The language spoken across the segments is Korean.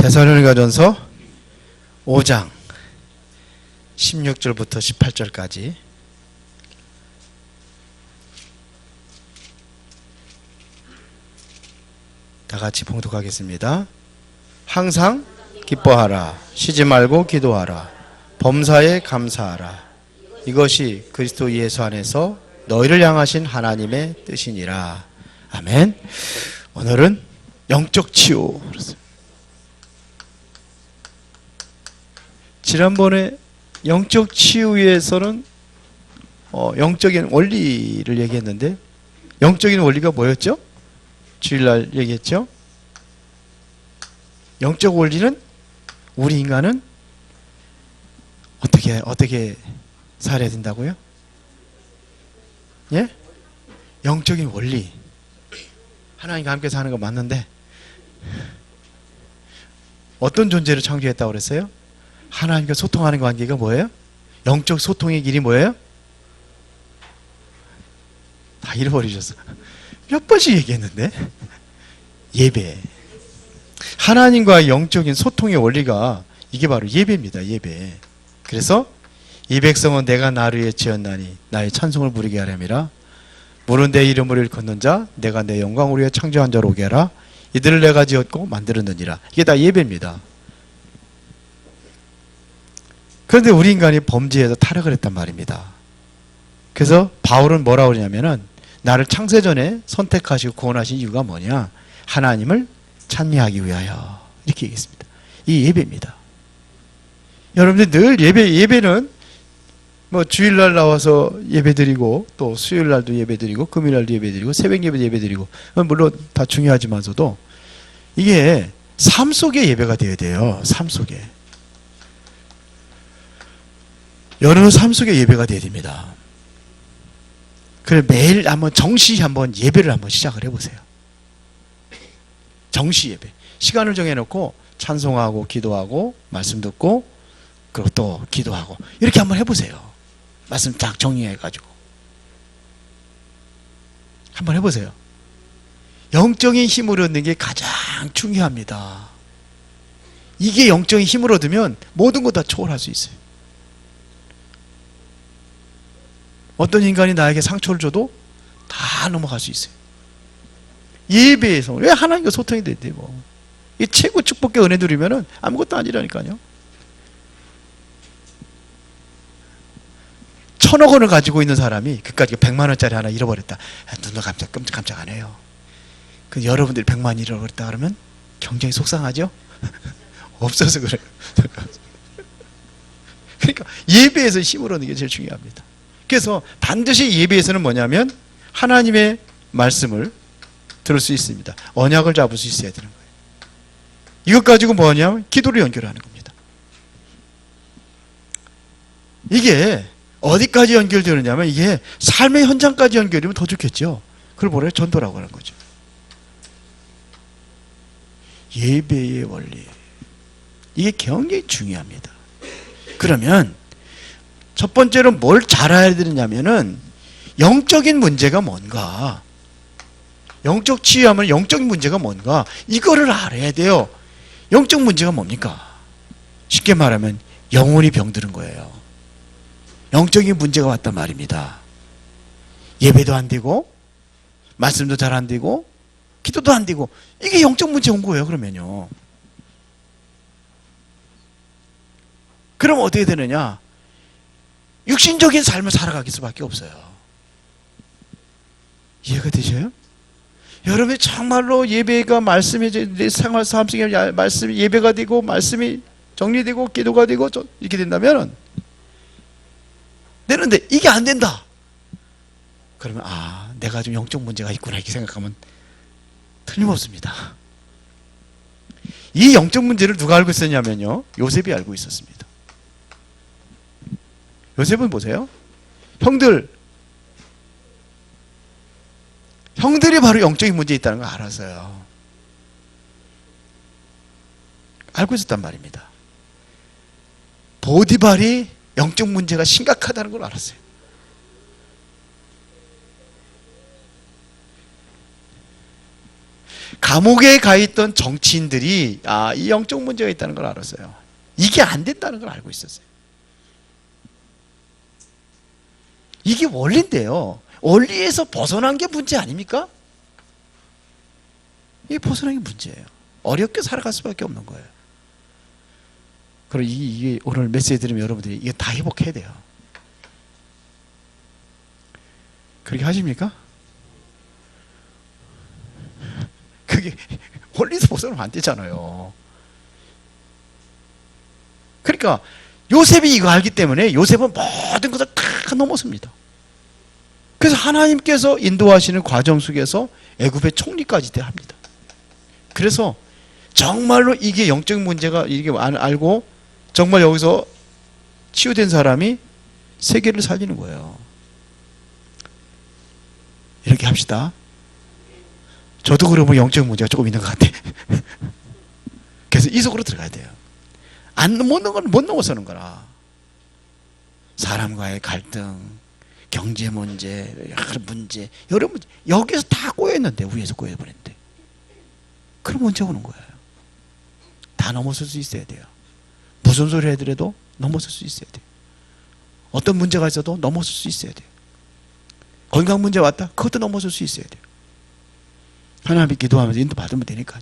데살로니가전서 5장 16절부터 18절까지 다 같이 봉독하겠습니다. 항상 기뻐하라. 쉬지 말고 기도하라. 범사에 감사하라. 이것이 그리스도 예수 안에서 너희를 향하신 하나님의 뜻이니라. 아멘. 오늘은 영적 치유. 지난번에 영적 치유에서는 영적인 원리를 얘기했는데, 영적인 원리가 뭐였죠? 주일날 얘기했죠? 영적 원리는 우리 인간은 어떻게 살아야 된다고요? 예? 영적인 원리. 하나님과 함께 사는 거 맞는데 어떤 존재를 창조했다고 그랬어요? 하나님과 소통하는 관계가 뭐예요? 영적 소통의 길이 뭐예요? 다 잃어버리셨어. 몇 번씩 얘기했는데. 예배. 하나님과 영적인 소통의 원리가 이게 바로 예배입니다. 예배. 그래서 이 백성은 내가 나를 위해 지었나니 나의 찬송을 부르게 하렴이라. 물은 내 이름을 일컫는 자, 내가 내 영광을 위해 창조한 자로 오게 하라. 이들을 내가 지었고 만들었느니라. 이게 다 예배입니다. 그런데 우리 인간이 범죄해서 타락을 했단 말입니다. 그래서 바울은 뭐라고 그러냐면은, 나를 창세전에 선택하시고 구원하신 이유가 뭐냐? 하나님을 찬미하기 위하여. 이렇게 얘기했습니다. 이 예배입니다. 여러분들 늘 예배는 뭐 주일날 나와서 예배드리고, 또 수요일날도 예배드리고, 금요일날도 예배드리고, 새벽 예배도 예배드리고, 물론 다 중요하지만서도 이게 삶 속의 예배가 되어야 돼요. 삶 속에. 여러분 삶 속의 예배가 되어야 됩니다. 그래, 매일 정시 한번 예배를 한번 시작을 해보세요. 정시 예배. 시간을 정해놓고 찬송하고 기도하고 말씀 듣고 그리고 또 기도하고 이렇게 한번 해보세요. 말씀 딱 정리해가지고 한번 해보세요. 영적인 힘을 얻는 게 가장 중요합니다. 이게 영적인 힘을 얻으면 모든 것 다 초월할 수 있어요. 어떤 인간이 나에게 상처를 줘도 다 넘어갈 수 있어요. 예배에서 왜 하나님과 소통이 된대 뭐. 이 최고 축복의 은혜 누리면은 아무것도 아니라니까요. 1,000억 원을 가지고 있는 사람이 그까지 100만 원짜리 하나 잃어버렸다. 눈도 깜짝 안 해요. 그 여러분들이 100만 잃어버렸다 그러면 굉장히 속상하죠? 없어서 그래요. 그러니까 예배에서 힘을 얻는 게 제일 중요합니다. 그래서 반드시 예배에서는 뭐냐면 하나님의 말씀을 들을 수 있습니다. 언약을 잡을 수 있어야 되는 거예요. 이것 가지고 뭐냐면 기도를 연결하는 겁니다. 이게 어디까지 연결되느냐면 이게 삶의 현장까지 연결되면 더 좋겠죠. 그걸 뭐래요? 전도라고 하는 거죠. 예배의 원리. 이게 굉장히 중요합니다. 그러면 첫 번째로 뭘 잘 알아야 되느냐면은 영적인 문제가 뭔가, 영적 치유하면 영적인 문제가 뭔가 이거를 알아야 돼요. 영적 문제가 뭡니까? 쉽게 말하면 영혼이 병드는 거예요. 영적인 문제가 왔단 말입니다. 예배도 안 되고 말씀도 잘 안 되고 기도도 안 되고 이게 영적 문제 온 거예요. 그러면요. 그럼 어떻게 되느냐? 육신적인 삶을 살아가길 수밖에 없어요. 이해가 되셔요? 여러분이 정말로 예배가 말씀이 내 생활 삶 속에 말씀이 예배가 되고 말씀이 정리되고 기도가 되고 이렇게 된다면 되는데 이게 안 된다. 그러면 내가 좀 영적 문제가 있구나 이렇게 생각하면 틀림없습니다. 이 영적 문제를 누가 알고 있었냐면요, 요셉이 알고 있었습니다. 요셉은 보세요. 형들이 바로 영적인 문제에 있다는 걸 알았어요. 알고 있었단 말입니다. 보디발이 영적 문제가 심각하다는 걸 알았어요. 감옥에 가 있던 정치인들이 이 영적 문제가 있다는 걸 알았어요. 이게 안 된다는 걸 알고 있었어요. 이게 원리인데요. 원리에서 벗어난 게 문제 아닙니까? 이게 벗어난 게 문제예요. 어렵게 살아갈 수밖에 없는 거예요. 그리고 이게 오늘 메시지 들으면 여러분들이 이게 다 회복해야 돼요. 그렇게 하십니까? 그게 원리에서 벗어나면 안 되잖아요. 그러니까 요셉이 이거 알기 때문에 요셉은 모든 것을 다 넘어섭니다. 그래서 하나님께서 인도하시는 과정 속에서 애굽의 총리까지 합니다. 그래서 정말로 이게 영적인 문제가 이게 알고 정말 여기서 치유된 사람이 세계를 살리는 거예요. 이렇게 합시다. 저도 그러면 영적인 문제가 조금 있는 것 같아. 그래서 이 속으로 들어가야 돼요. 못 넘어서는 거라. 사람과의 갈등, 경제 문제, 여러 문제, 여러 문제 여기서 다 꼬여있는데, 위에서 꼬여버렸는데 그런 문제 오는 거예요. 다 넘어설 수 있어야 돼요. 무슨 소리 해더라도 넘어설 수 있어야 돼요. 어떤 문제가 있어도 넘어설 수 있어야 돼요. 건강 문제 왔다? 그것도 넘어설 수 있어야 돼요. 하나님께 기도하면서 인도 받으면 되니까요.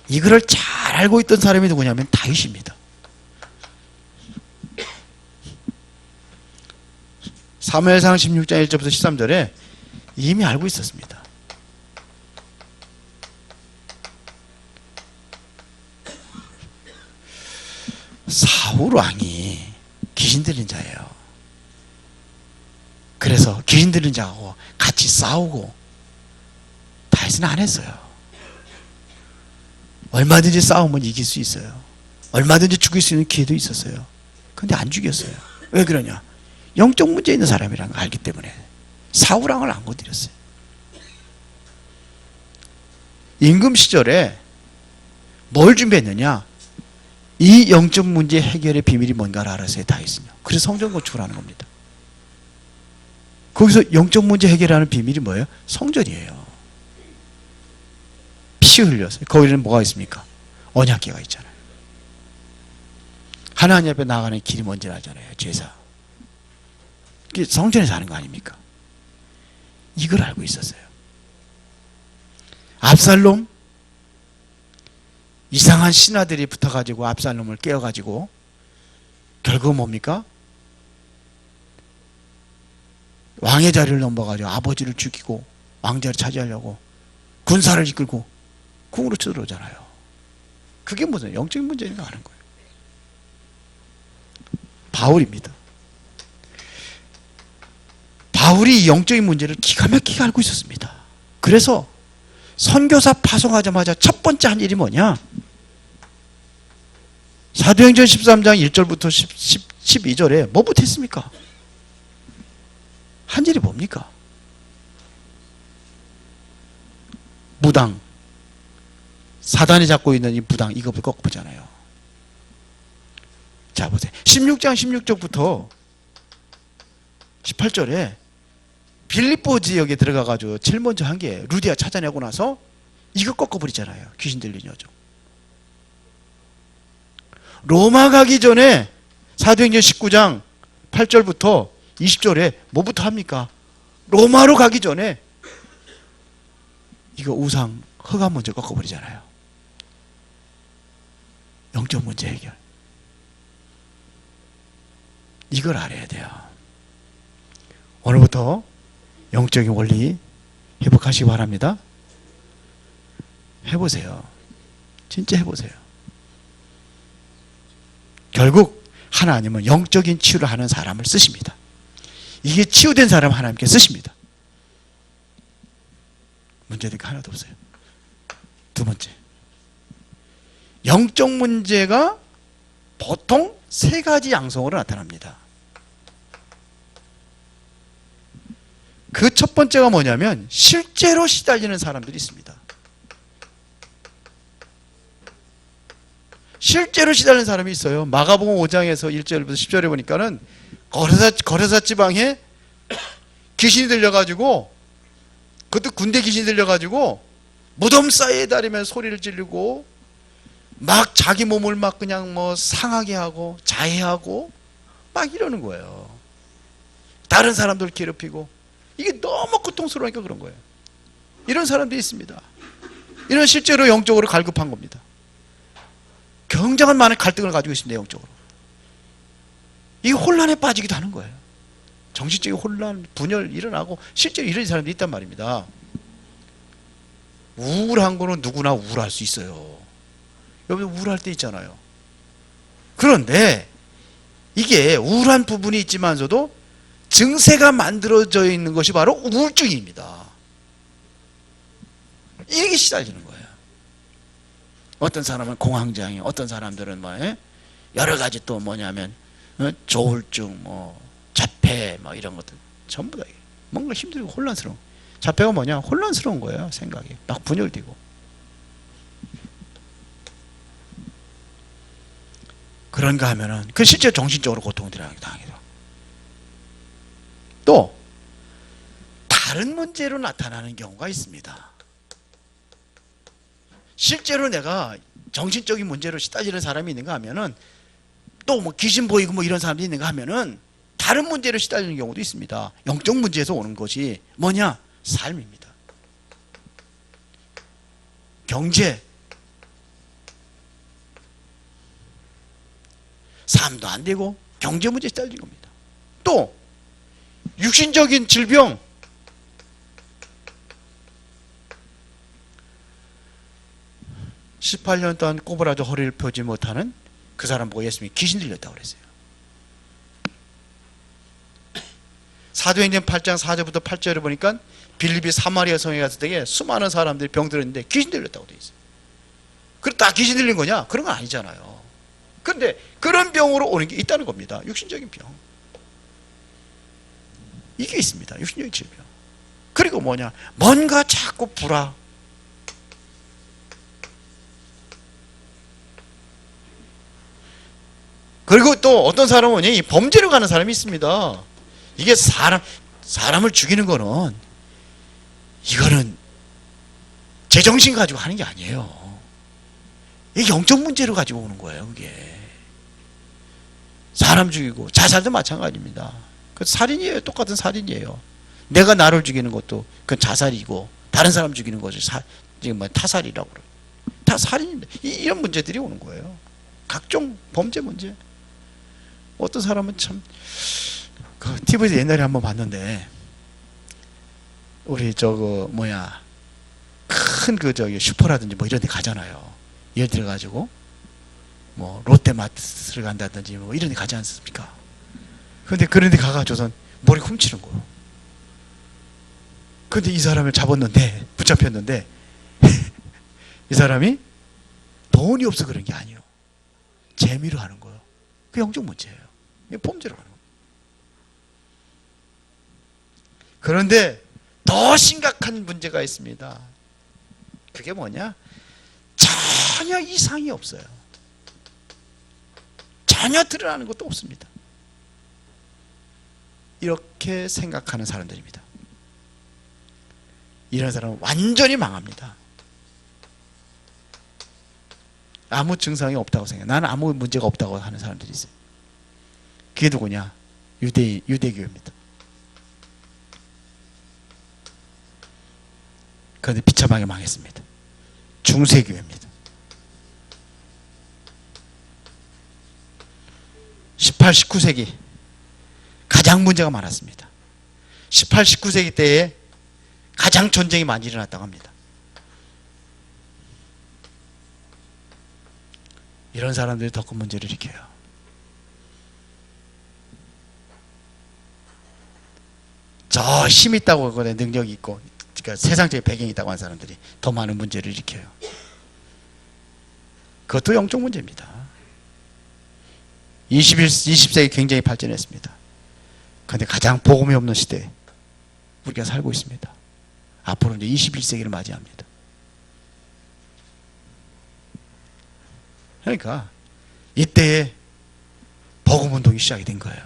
이거를 잘 알고 있던 사람이 누구냐면 다윗입니다. 사무엘상 16장 1절부터 13절에 이미 알고 있었습니다. 사울 왕이 귀신 들린 자예요. 그래서 귀신 들린 자하고 같이 싸우고 다윗은 안 했어요. 얼마든지 싸우면 이길 수 있어요. 얼마든지 죽일 수 있는 기회도 있었어요. 근데 안 죽였어요. 왜 그러냐? 영적 문제 있는 사람이라는 걸 알기 때문에 사울 왕을 안 건드렸어요. 임금 시절에 뭘 준비했느냐? 이 영적 문제 해결의 비밀이 뭔가를 알았어요, 다윗은요. 그래서 성전 건축을 하는 겁니다. 거기서 영적 문제 해결하는 비밀이 뭐예요? 성전이에요. 피 흘렸어요. 거기는 뭐가 있습니까? 언약궤가 있잖아요. 하나님 앞에 나가는 길이 뭔지 알잖아요. 제사. 그게 성전에서 하는 거 아닙니까? 이걸 알고 있었어요. 압살롬, 이상한 신하들이 붙어가지고 압살롬을 깨워가지고 결국 뭡니까? 왕의 자리를 넘어가지고 아버지를 죽이고 왕자를 차지하려고 군사를 이끌고 궁으로 쳐들어오잖아요. 그게 무슨 영적인 문제인가 하는 거예요. 바울입니다. 바울이 영적인 문제를 기가 막히게 알고 있었습니다. 그래서 선교사 파송하자마자 첫 번째 한 일이 뭐냐? 사도행전 13장 1절부터 12절에 뭐부터 했습니까? 한 일이 뭡니까? 무당, 사단이 잡고 있는 이 무당, 이것을 꺾어보잖아요. 자 보세요. 16장 16절부터 18절에 빌립보 지역에 들어가가지고 제일 먼저 한 게 루디아 찾아내고 나서 이거 꺾어버리잖아요. 귀신 들린 여종. 로마 가기 전에 사도행전 19장 8절부터 20절에 뭐부터 합니까? 로마로 가기 전에 이거 우상 흑암 먼저 꺾어버리잖아요. 영적 문제 해결. 이걸 알아야 돼요. 오늘부터 영적인 원리 회복하시기 바랍니다. 해보세요. 진짜 해보세요. 결국 하나님은 영적인 치유를 하는 사람을 쓰십니다. 이게 치유된 사람 하나님께 쓰십니다. 문제된 게 하나도 없어요. 두 번째, 영적 문제가 보통 세 가지 양성으로 나타납니다. 그 첫 번째가 뭐냐면 실제로 시달리는 사람들이 있습니다. 실제로 시달리는 사람이 있어요. 마가복음 5장에서 1절부터 10절에 보니까는 거레사 지방에 귀신이 들려가지고, 그것도 군대 귀신이 들려가지고 무덤 사이에 다니면 소리를 지르고 막 자기 몸을 막 그냥 뭐 상하게 하고 자해하고 막 이러는 거예요. 다른 사람들 괴롭히고. 이게 너무 고통스러우니까 그런 거예요. 이런 사람들이 있습니다. 이런 실제로 영적으로 갈급한 겁니다. 굉장한 많은 갈등을 가지고 있습니다. 영적으로. 이 혼란에 빠지기도 하는 거예요. 정신적인 혼란, 분열 일어나고 실제로 이런 사람들이 있단 말입니다. 우울한 거는 누구나 우울할 수 있어요. 여러분 우울할 때 있잖아요. 그런데 이게 우울한 부분이 있지만서도 증세가 만들어져 있는 것이 바로 우울증입니다. 이게 시달리는 거예요. 어떤 사람은 공황장애, 어떤 사람들은 뭐 여러 가지 또 뭐냐면 조울증, 뭐 자폐, 뭐 이런 것들 전부 다 뭔가 힘들고 혼란스러운. 자폐가 뭐냐? 혼란스러운 거예요. 생각이 막 분열되고. 그런가 하면은 그 실제 정신적으로 고통을 당하기도 하고. 또 다른 문제로 나타나는 경우가 있습니다. 실제로 내가 정신적인 문제로 시달리는 사람이 있는가 하면은 또 뭐 귀신 보이고 뭐 이런 사람이 있는가 하면은 다른 문제로 시달리는 경우도 있습니다. 영적 문제에서 오는 것이 뭐냐? 삶입니다. 경제, 삶도 안 되고 경제 문제에 시달리는 겁니다. 또 육신적인 질병, 18년 동안 꼬부라져 허리를 펴지 못하는 그 사람 보고 예수님이 귀신 들렸다고 그랬어요. 사도행전 8장 4절부터 8절을 보니까 빌립이 사마리아 성에 갔을 때 수많은 사람들이 병들었는데 귀신 들렸다고 돼 있어요. 그럼 다 귀신 들린 거냐? 그런 건 아니잖아요. 그런데 그런 병으로 오는 게 있다는 겁니다. 육신적인 병. 이게 있습니다. 육신적인 질병. 그리고 뭐냐? 뭔가 자꾸 불화. 그리고 또 어떤 사람은 이 범죄로 가는 사람이 있습니다. 이게 사람을 죽이는 거는 이거는 제정신 가지고 하는 게 아니에요. 이게 영적 문제로 가지고 오는 거예요. 그게 사람 죽이고 자살도 마찬가지입니다. 그 살인이에요. 똑같은 살인이에요. 내가 나를 죽이는 것도 그건 자살이고 다른 사람 죽이는 것을 지금 뭐 타살이라고 그래요. 다 살인인데 이런 문제들이 오는 거예요. 각종 범죄 문제. 어떤 사람은 참 그 TV에서 옛날에 한번 봤는데 우리 저거 뭐야 큰 그 저기 슈퍼라든지 뭐 이런 데 가잖아요. 예를 들어 가지고 뭐 롯데마트를 간다든지 뭐 이런 데 가지 않습니까? 근데 그런 데 가가지고선 머리 훔치는 거예요. 근데 이 사람을 잡았는데 붙잡혔는데 이 사람이 돈이 없어 그런 게 아니에요. 재미로 하는 거예요. 그 영적 문제예요. 이게 범죄로 하는 거예요. 그런데 더 심각한 문제가 있습니다. 그게 뭐냐? 전혀 이상이 없어요. 전혀 드러나는 것도 없습니다. 이렇게 생각하는 사람들입니다. 이런 사람은 완전히 망합니다. 아무 증상이 없다고 생각해요. 나는 아무 문제가 없다고 하는 사람들이 있어요. 그게 누구냐? 유대교입니다. 그런데 비참하게 망했습니다. 중세교회입니다. 18, 19세기 가장 문제가 많았습니다. 18, 19세기 때에 가장 전쟁이 많이 일어났다고 합니다. 이런 사람들이 더 큰 문제를 일으켜요. 저 힘 있다고 하거든요. 능력이 있고 그러니까 세상적인 배경이 있다고 하는 사람들이 더 많은 문제를 일으켜요. 그것도 영적 문제입니다. 20세기 굉장히 발전했습니다. 그런데 가장 복음이 없는 시대에 우리가 살고 있습니다. 앞으로 이제 21세기를 맞이합니다. 그러니까 이때에 복음 운동이 시작이 된 거예요.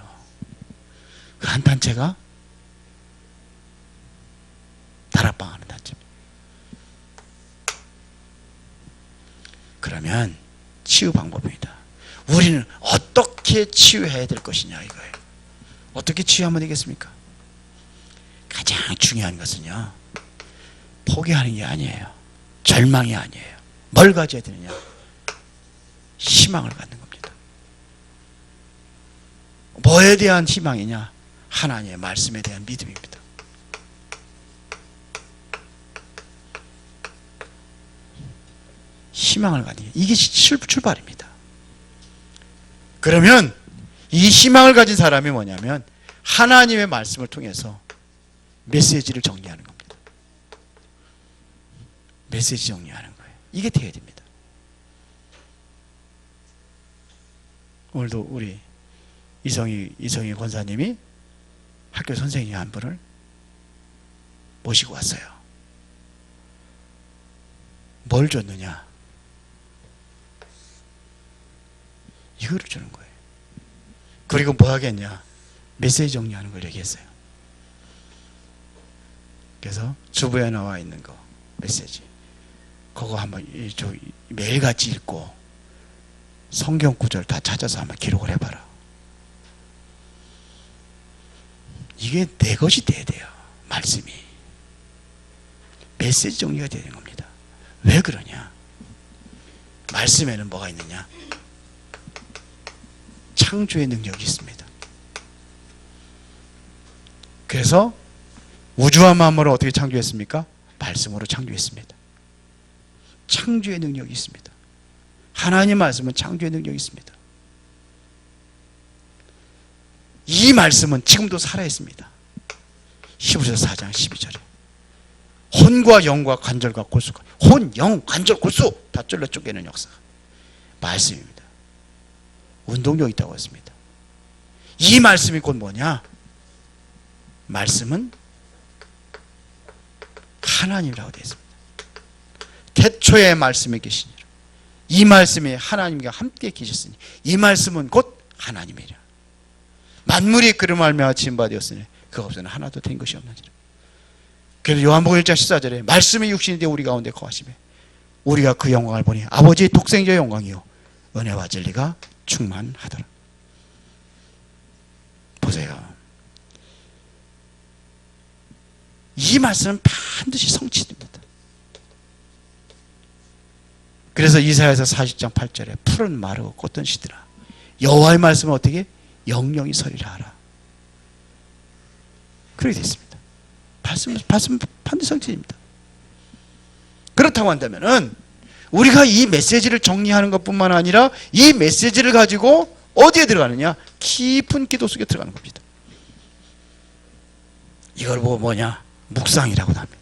그 한 단체가 다락방하는 단체입니다. 그러면 치유 방법입니다. 우리는 어떻게 치유해야 될 것이냐 이거예요. 어떻게 치유하면 되겠습니까? 가장 중요한 것은요, 포기하는 게 아니에요. 절망이 아니에요. 뭘 가져야 되느냐? 희망을 갖는 겁니다. 뭐에 대한 희망이냐? 하나님의 말씀에 대한 믿음입니다. 희망을 갖는 게 이게 출발입니다. 그러면 이 희망을 가진 사람이 뭐냐면 하나님의 말씀을 통해서 메시지를 정리하는 겁니다. 메시지 정리하는 거예요. 이게 돼야 됩니다. 오늘도 우리 이성희 권사님이 학교 선생님 한 분을 모시고 왔어요. 뭘 줬느냐? 이거를 주는 거예요. 그리고 뭐 하겠냐? 메시지 정리하는 걸 얘기했어요. 그래서 주부에 나와 있는 거 메시지 그거 한번 매일같이 읽고 성경 구절 다 찾아서 한번 기록을 해봐라. 이게 내 것이 돼야 돼요. 말씀이 메시지 정리가 되는 겁니다. 왜 그러냐? 말씀에는 뭐가 있느냐? 창조의 능력이 있습니다. 그래서 우주와 만물을 어떻게 창조했습니까? 말씀으로 창조했습니다. 창조의 능력이 있습니다. 하나님 말씀은 창조의 능력이 있습니다. 이 말씀은 지금도 살아있습니다. 히브리서 4장 12절에 혼과 영과 관절과 골수가 혼, 영, 관절, 골수 다 쫄려 쪼개는 역사가 말씀입니다. 운동력 있다고 했습니다. 이 말씀이 곧 뭐냐? 말씀은 하나님이라고 되어 있습니다. 태초에 말씀이 계시니라. 이 말씀이 하나님과 함께 계셨으니 이 말씀은 곧 하나님이라. 만물이 그로 말미암아 지은 바 되었으니 그 없이는 하나도 된 것이 없느니라. 그래서 요한복음 1장 14절에 말씀이 육신이 되어 우리 가운데 거하시매 우리가 그 영광을 보니 아버지의 독생자의 영광이요 은혜와 진리가 충만하더라. 보세요. 이 말씀은 반드시 성취됩니다. 그래서 이사야서 40장 8절에 풀은 마르고 꽃은 시들아 여호와의 말씀은 어떻게? 영영이 서리라 하라. 그렇게 되어 있습니다. 말씀은 반드시 성취됩니다. 그렇다고 한다면은 우리가 이 메시지를 정리하는 것뿐만 아니라 이 메시지를 가지고 어디에 들어가느냐? 깊은 기도 속에 들어가는 겁니다. 이걸 보고 뭐냐? 묵상이라고 합니다.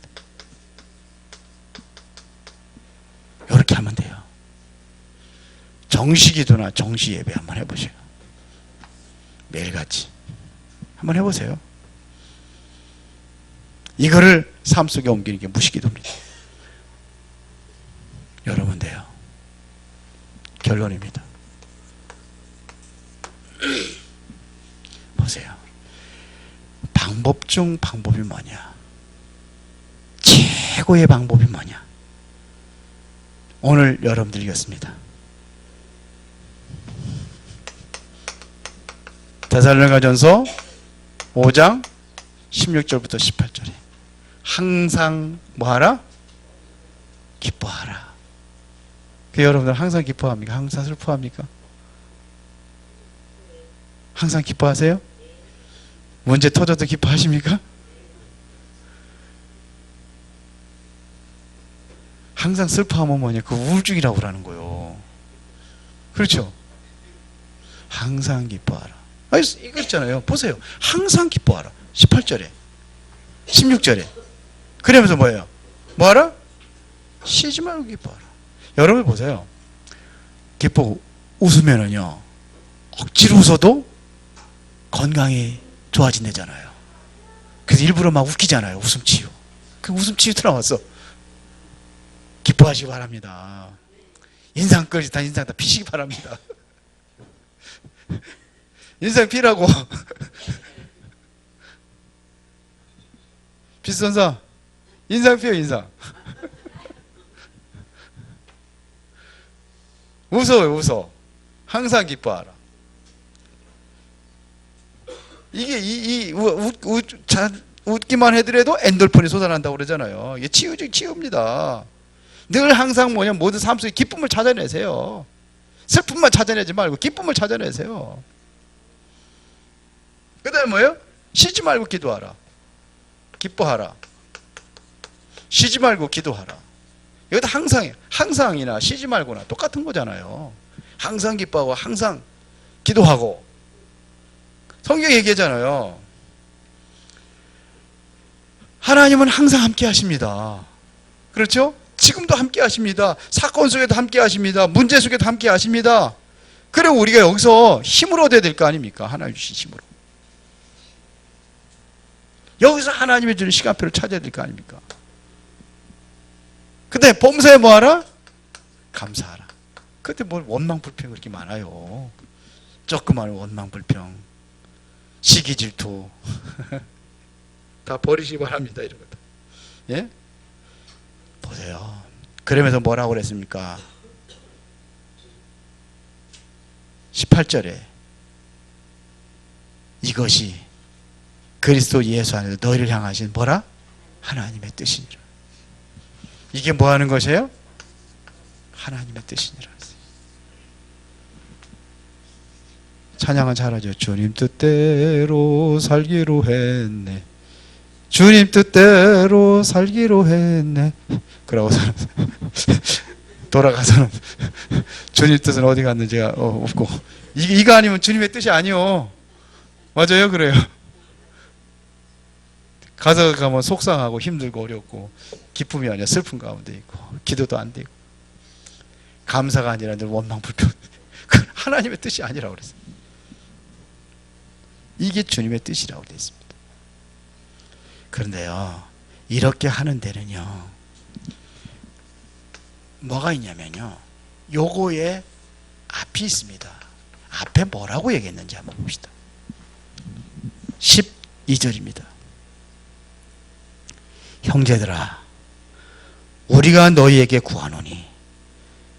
이렇게 하면 돼요. 정시기도나 정시예배 한번 해보세요. 매일같이 한번 해보세요. 이거를 삶 속에 옮기는 게 무시기도입니다. 여러분 돼요. 결론입니다. 보세요. 방법 중 방법이 뭐냐? 최고의 방법이 뭐냐? 오늘 여러분들 읽었습니다. 데살로니가전서 5장 16절부터 18절에 항상 뭐하라? 기뻐하라. 그 여러분들 항상 기뻐합니까? 항상 슬퍼합니까? 항상 기뻐하세요? 문제 터져도 기뻐하십니까? 항상 슬퍼하면 뭐냐? 그 우울증이라고 그러는 거예요. 그렇죠? 항상 기뻐하라. 이거 있잖아요. 보세요. 항상 기뻐하라. 18절에 16절에 그러면서 뭐예요? 뭐하라? 쉬지 말고 기뻐하라. 여러분 보세요. 웃으면은요 억지로 웃어도 건강이 좋아진다잖아요. 그래서 일부러 막 웃기잖아요. 웃음치유. 그 웃음치유 들어왔어. 기뻐하시기 바랍니다. 인상 다 피시기 바랍니다. 인상 피라고. 비선사 인상 피요. 인상. 웃어요, 웃어. 항상 기뻐하라. 이게 웃기만 해더라도 엔돌핀이 솟아난다고 그러잖아요. 이게 치유입니다. 늘 항상 뭐냐, 모든 삶 속에 기쁨을 찾아내세요. 슬픔만 찾아내지 말고 기쁨을 찾아내세요. 그 다음에 뭐예요? 쉬지 말고 기도하라. 기뻐하라. 쉬지 말고 기도하라. 여기다 항상이나 쉬지 말고나 똑같은 거잖아요. 항상 기뻐하고 항상 기도하고. 성경이 얘기하잖아요. 하나님은 항상 함께 하십니다. 그렇죠? 지금도 함께 하십니다. 사건 속에도 함께 하십니다. 문제 속에도 함께 하십니다. 그리고 우리가 여기서 힘을 얻어야 될 거 아닙니까? 하나님 주신 힘으로. 여기서 하나님이 주는 시간표를 찾아야 될 거 아닙니까? 근데 범사에 뭐하라? 감사하라. 그때 뭘 원망불평이 그렇게 많아요. 조그마한 원망불평, 시기질투 다 버리시기 바랍니다. 이런 것들. 예? 보세요. 그러면서 뭐라고 그랬습니까? 18절에 이것이 그리스도 예수 안에서 너희를 향하신 뭐라? 하나님의 뜻이니라. 이게 뭐 하는 것이에요? 하나님의 뜻이니라. 찬양은 잘하죠. 주님 뜻대로 살기로 했네. 주님 뜻대로 살기로 했네. 그러고서는 돌아가서는 주님 뜻은 어디 갔는지가 없고, 이거 아니면 주님의 뜻이 아니요. 맞아요, 그래요. 가면 속상하고 힘들고 어렵고 기쁨이 아니라 슬픔 가운데 있고 기도도 안 되고 감사가 아니라 늘 원망불평. 하나님의 뜻이 아니라고 그랬어요. 이게 주님의 뜻이라고 되어 있습니다. 그런데요, 이렇게 하는 데는요, 뭐가 있냐면요, 요거에 앞이 있습니다. 앞에 뭐라고 얘기했는지 한번 봅시다. 12절입니다. 형제들아, 우리가 너희에게 구하노니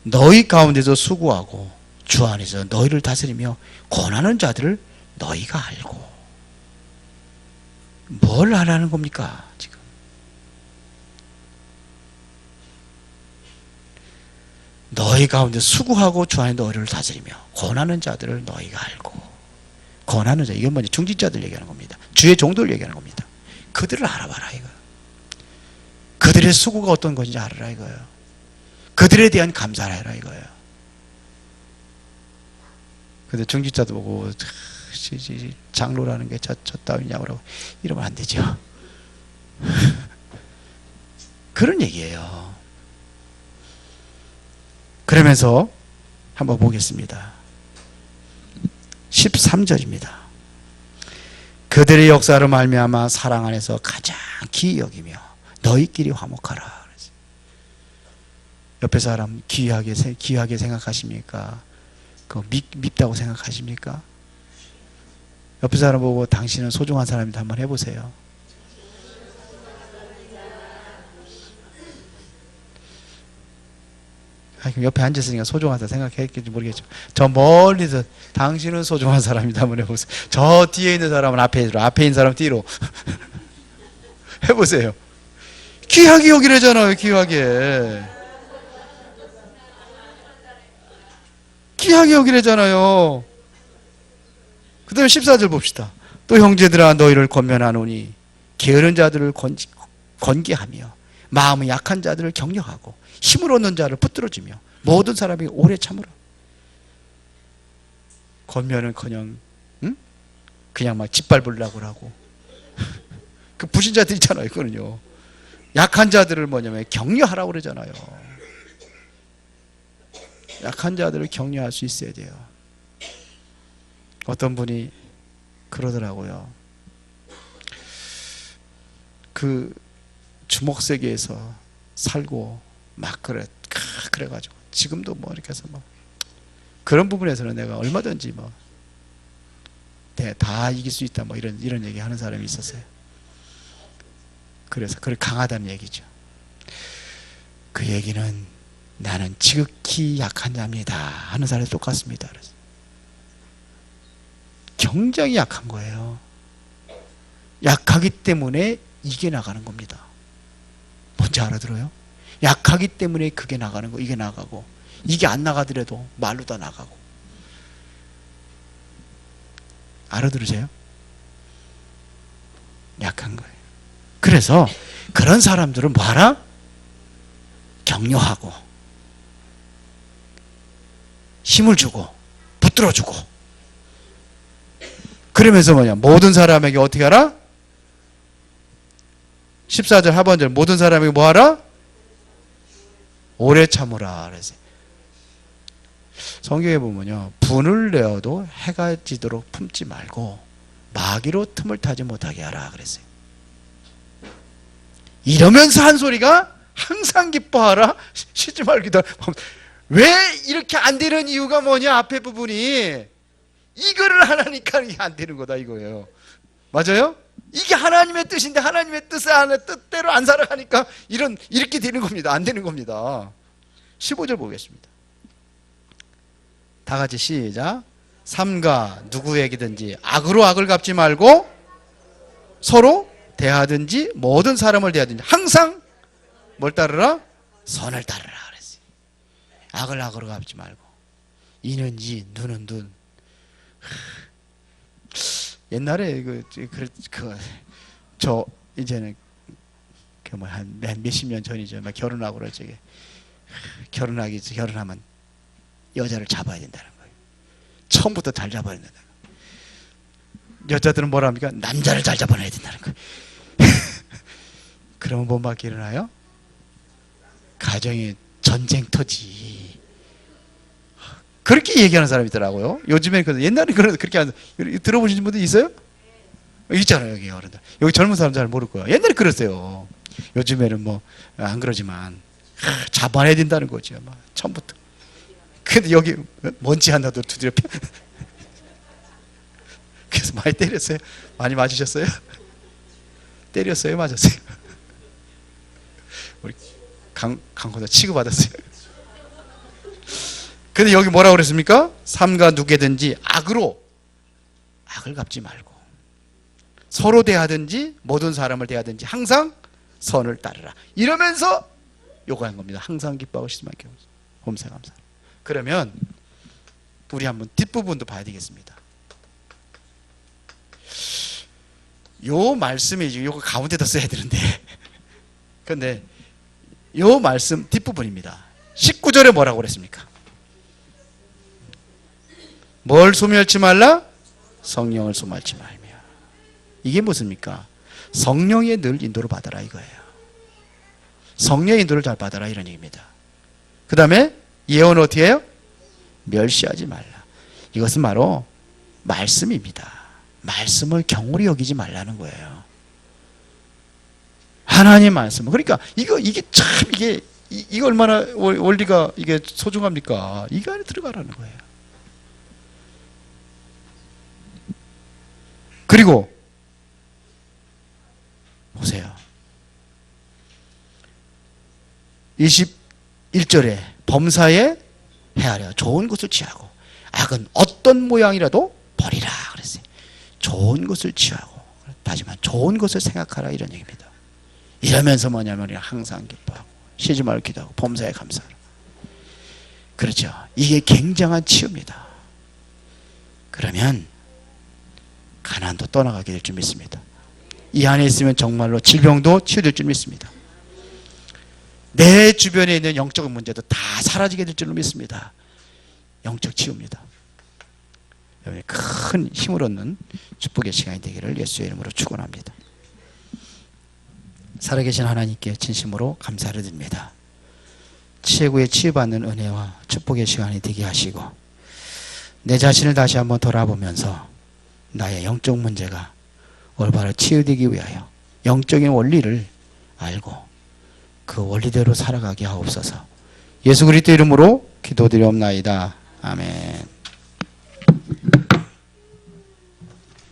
너희 가운데서 수고하고 주 안에서 너희를 다스리며 권하는 자들을 너희가 알고. 뭘 하라는 겁니까? 지금 너희 가운데 수고하고 주 안에 너희를 다스리며 권하는 자들을 너희가 알고. 권하는 자, 이건 먼저 중직자들 얘기하는 겁니다. 주의 종도를 얘기하는 겁니다. 그들을 알아봐라 이거. 그들의 수고가 어떤 것인지 알아라 이거예요. 그들에 대한 감사를 해라 이거예요. 근데 중직자도 보고 장로라는 게 저 따위냐고 그러고 이러면 안 되죠. 그런 얘기예요. 그러면서 한번 보겠습니다. 13절입니다. 그들의 역사로 말미암아 사랑 안에서 가장 기이 여기며 너희끼리 화목하라. 옆에 사람 귀하게 생각하십니까? 밉다고 생각하십니까? 옆에 사람 보고 당신은 소중한 사람이다 한번 해보세요. 옆에 앉았으니까 소중하다 생각했겠지 모르겠지만 저 멀리서 당신은 소중한 사람이다 한번 해보세요. 저 뒤에 있는 사람은 앞에 있는 사람 뒤로 해보세요. 귀하게 여기래잖아요. 귀하게 여기래잖아요. 그 다음에 14절 봅시다. 또 형제들아 너희를 권면하노니 게으른 자들을 건기하며 마음이 약한 자들을 격려하고 힘을 얻는 자를 붙들어주며 모든 사람이 오래 참으라. 권면은커녕 그냥 막 짓밟으려고 하고 그 불신자들 있잖아요. 그거는요. 약한 자들을 뭐냐면 격려하라고 그러잖아요. 약한 자들을 격려할 수 있어야 돼요. 어떤 분이 그러더라고요. 그 주목세계에서 살고 막 그래가지고 지금도 뭐 이렇게 해서 뭐 그런 부분에서는 내가 얼마든지 뭐 다 이길 수 있다 뭐 이런 얘기 하는 사람이 있었어요. 그래서 그걸 강하다는 얘기죠. 그 얘기는 나는 지극히 약한 자입니다 하는 사람이 똑같습니다. 그래서 굉장히 약한 거예요. 약하기 때문에 이게 나가는 겁니다. 뭔지 알아들어요? 약하기 때문에 그게 나가는 거, 이게 나가고, 이게 안 나가더라도 말로 다 나가고. 알아들으세요? 약한 거예요. 그래서 그런 사람들은 뭐하라? 격려하고 힘을 주고 붙들어주고, 그러면서 뭐냐, 모든 사람에게 어떻게 하라? 14절 하반절, 모든 사람에게 뭐하라? 오래 참으라 그랬어요. 성경에 보면요, 분을 내어도 해가 지도록 품지 말고 마귀로 틈을 타지 못하게 하라 그랬어요. 이러면서 한 소리가 항상 기뻐하라, 쉬지 말고 기도하라. 왜 이렇게 안 되는 이유가 뭐냐? 앞에 부분이 이거를 하나니까 이게 안 되는 거다 이거예요. 맞아요? 이게 하나님의 뜻인데 하나님의 뜻대로 안 살아가니까 이렇게 되는 겁니다. 안 되는 겁니다. 15절 보겠습니다. 다 같이 시작. 삼가 누구에게든지 악으로 악을 갚지 말고 서로 대하든지 모든 사람을 대하든지 항상 뭘 따르라? 선을 따르라 그랬어요. 악을 악으로 갚지 말고, 이는 이, 눈은 눈. 옛날에 저 이제는 한 몇십 년 전이죠. 막 결혼하고 그러죠. 결혼하면 여자를 잡아야 된다는 거예요. 처음부터 잘 잡아야 된다는 거예요. 여자들은 뭐라 합니까? 남자를 잘 잡아내야 된다는 거예요. 그러면 뭔밖에 일어나요? 가정이 전쟁터지. 그렇게 얘기하는 사람이 있더라고요. 요즘에 옛날에 그렇게 하는, 들어보신 분들 있어요? 있잖아요, 여기 어른들. 여기 젊은 사람 잘 모를 거예요. 옛날에 그랬어요. 요즘에는 뭐 안 그러지만 잡아내야 된다는 거죠. 막 처음부터. 근데 여기 먼지 하나도 두드려 펴. 그래서 많이 때렸어요. 많이 맞으셨어요? 때렸어요, 맞았어요? 우리 강호사 취급받았어요. 근데 여기 뭐라고 그랬습니까? 삼가 누구든지 악으로 악을 갚지 말고 서로 대하든지 모든 사람을 대하든지 항상 선을 따르라. 이러면서 요구한 겁니다. 항상 기뻐하고 쉬지 말게 범사 감사. 그러면 우리 한번 뒷부분도 봐야 되겠습니다. 요 말씀이 요거 가운데다 써야 되는데 근데 요 말씀 뒷부분입니다. 19절에 뭐라고 그랬습니까? 뭘 소멸치 말라? 성령을 소멸치 말며. 이게 무엇입니까? 성령의 늘 인도를 받아라 이거예요. 성령의 인도를 잘 받아라 이런 얘기입니다. 그 다음에 예언을 어떻게 해요? 멸시하지 말라. 이것은 바로 말씀입니다. 말씀을 경홀히 여기지 말라는 거예요. 하나님 말씀. 그러니까 이게 참 이게 얼마나 원리가 이게 소중합니까? 이거 안에 들어가라는 거예요. 그리고 보세요. 21절에 범사에 헤아려 좋은 것을 취하고 악은 어떤 모양이라도 버리라 그랬어요. 좋은 것을 취하고, 다시 말해 좋은 것을 생각하라 이런 얘기입니다. 이러면서 뭐냐면 항상 기뻐하고 쉬지 말고 기도하고 범사에 감사하라. 그렇죠. 이게 굉장한 치유입니다. 그러면 가난도 떠나가게 될 줄 믿습니다. 이 안에 있으면 정말로 질병도 치유될 줄 믿습니다. 내 주변에 있는 영적 문제도 다 사라지게 될 줄로 믿습니다. 영적 치유입니다. 여러분이 큰 힘을 얻는 축복의 시간이 되기를 예수의 이름으로 축원합니다. 살아계신 하나님께 진심으로 감사를 드립니다. 최고의 치유받는 은혜와 축복의 시간이 되게 하시고 내 자신을 다시 한번 돌아보면서 나의 영적 문제가 올바로 치유되기 위하여 영적인 원리를 알고 그 원리대로 살아가게 하옵소서. 예수 그리스도 이름으로 기도드리옵나이다. 아멘.